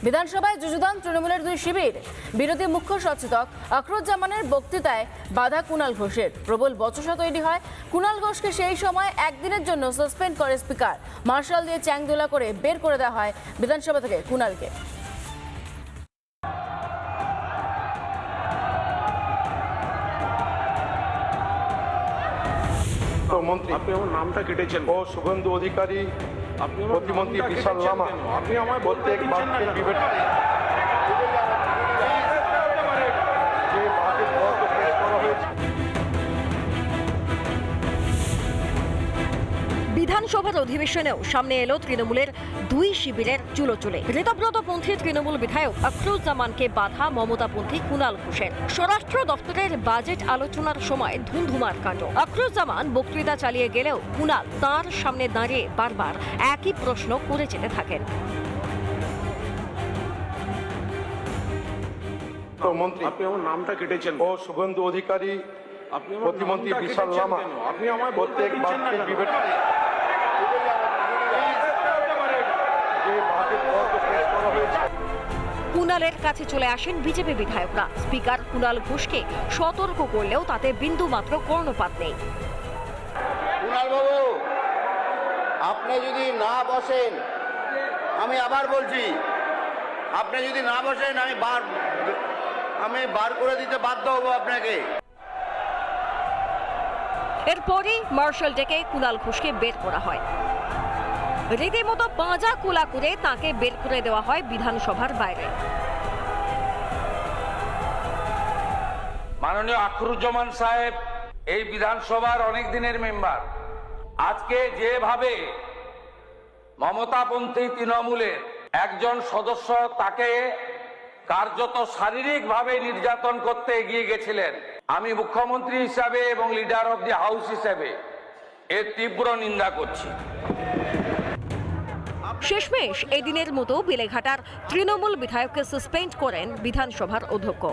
বিধানসভায় যুযুধান তৃণমূলের দুই শিবির। বিরোধী মুখ্য সচেতক আখরুজ্জামানের বক্তৃতায় বাধা কুণাল ঘোষের। প্রবল বচসা তৈরি হয়। কুণাল ঘোষকে সেই সময় একদিনের জন্য সাসপেন্ড করে স্পিকার। মার্শাল দিয়ে চ্যাংদোলা করে বের করে দেওয়া হয় বিধানসভা থেকে কুণালকে। মন্ত্রী আপনি আমার নামটা কেটেছেন ও শুভেন্দু অধিকারী, আপনি আমার প্রতিমন্ত্রী নামটা বিশাল কেটেছেন লামা কেন? আপনি আমায় বলতে প্রত্যেক দিচ্ছেন না বাক্যের কেন? বিবেচনায় যে বাকি বরাদ্দ পেশ করা হয়েছে। বিধানসভার অধিবেশনেও সামনে এলো তৃণমূলের দুই শিবিরের চুলোচুলে। ঋতব্রতপন্থী তৃণমূল বিধায়ক আখরুজ্জামানকে বাধা মমতাপন্থী কুণাল ঘোষের। স্বরাষ্ট্র দপ্তরের বাজেট আলোচনার সময় ধুন্ধুমার কাণ্ড। আখরুজ্জামান বক্তৃতা চালিয়ে গেলেও কুণাল তাঁর সামনে দাঁড়িয়ে বারবার একই প্রশ্ন করে যেতে থাকেন। মন্ত্রী আপনি আমার নামটা কেটেছেন ও শুভেন্দু অধিকারী, আপনি আমার প্রতিমন্ত্রী নামটা বিশাল কেটেছেন লামা কেন? আপনি আমায় বলতে প্রত্যেক দিচ্ছেন না বাক্যের কেন? বিবেচনায় যে বাকি বরাদ্দ পেশ করা হয়েছে। কুণালের কাছে চলে আসেন বিজেপি বিধায়করা। স্পিকার কুণাল ঘোষকে সতর্ক করলেও তাতে বিন্দু মাত্র কর্ণপাত নেই। কুণাল বাবু, আপনি যদি না বসেন, আমি আবার বলছি, আপনি যদি না বসেন আমি বার করে দিতে বাধ্য হব আপনাকে। এরপরই মার্শাল ডেকে কুণাল ঘোষকে বের করা হয়। রীতিমতো পাঁজা কুলা করে তাকে বের করে দেওয়া হয় বিধানসভার বাইরে। মাননীয় আখরুজ্জামান সাহেব এই বিধানসভার অনেক দিনের মেম্বার। আজকে যেভাবে মমতাপন্থী তৃণমূলের একজন সদস্য তাকে কার্যত শারীরিকভাবে নির্যাতন করতে এগিয়ে গেছিলেন, আমি মুখ্যমন্ত্রী হিসাবে এবং লিডার অব দি হাউস হিসাবে এর তীব্র নিন্দা করছি। শেষমেশ এই দিনের মতো বেলেঘাটার তৃণমূল বিধায়ককে সাসপেন্ড করেন বিধানসভার অধ্যক্ষ।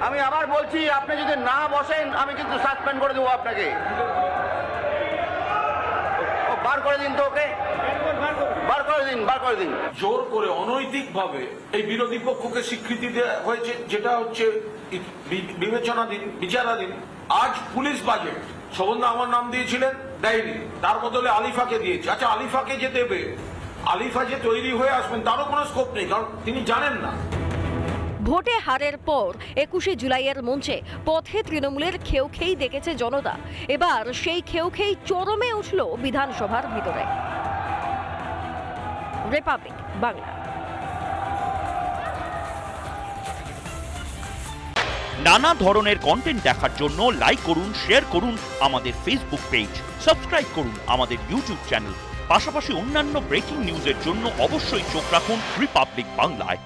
আমি আবার বলছি, আপনি যদি না বসেন আমি কিন্তু সাসপেন্ড করে দেবো আপনাকে। বার করে দিন তো ওকে, বার করে দিন। জোর করে অনৈতিকভাবে এই বিরোধী পক্ষকে স্বীকৃতি দেওয়া হয়েছে, যেটা হচ্ছে বিবেচনাধীন, বিচারাধীন। আজ পুলিশ বাজেট শোভনদা আমার নাম দিয়েছিলেন, দেয়নি, তার বদলে আলিফাকে দিয়েছে। আচ্ছা, আলিফাকে যে দেবে, আলিফা যে তৈরি হয়ে আসবেন তারও কোনো স্কোপ নেই, কারণ তিনি জানেন না। ভোটে হারের পর 21শে জুলাইয়ের মঞ্চে পথে তৃণমূলের খেউ খেই দেখেছে জনতা। এবার সেই খেউ খেই চরমে উঠল বিধানসভার ভিতরে। রিপাবলিক বাংলা। নানা ধরনের কন্টেন্ট দেখার জন্য লাইক করুন, শেয়ার করুন আমাদের ফেসবুক পেজ, সাবস্ক্রাইব করুন আমাদের ইউটিউব চ্যানেল। পাশাপাশি অন্যান্য ব্রেকিং নিউজের জন্য অবশ্যই চোখ রাখুন রিপাবলিক বাংলায়।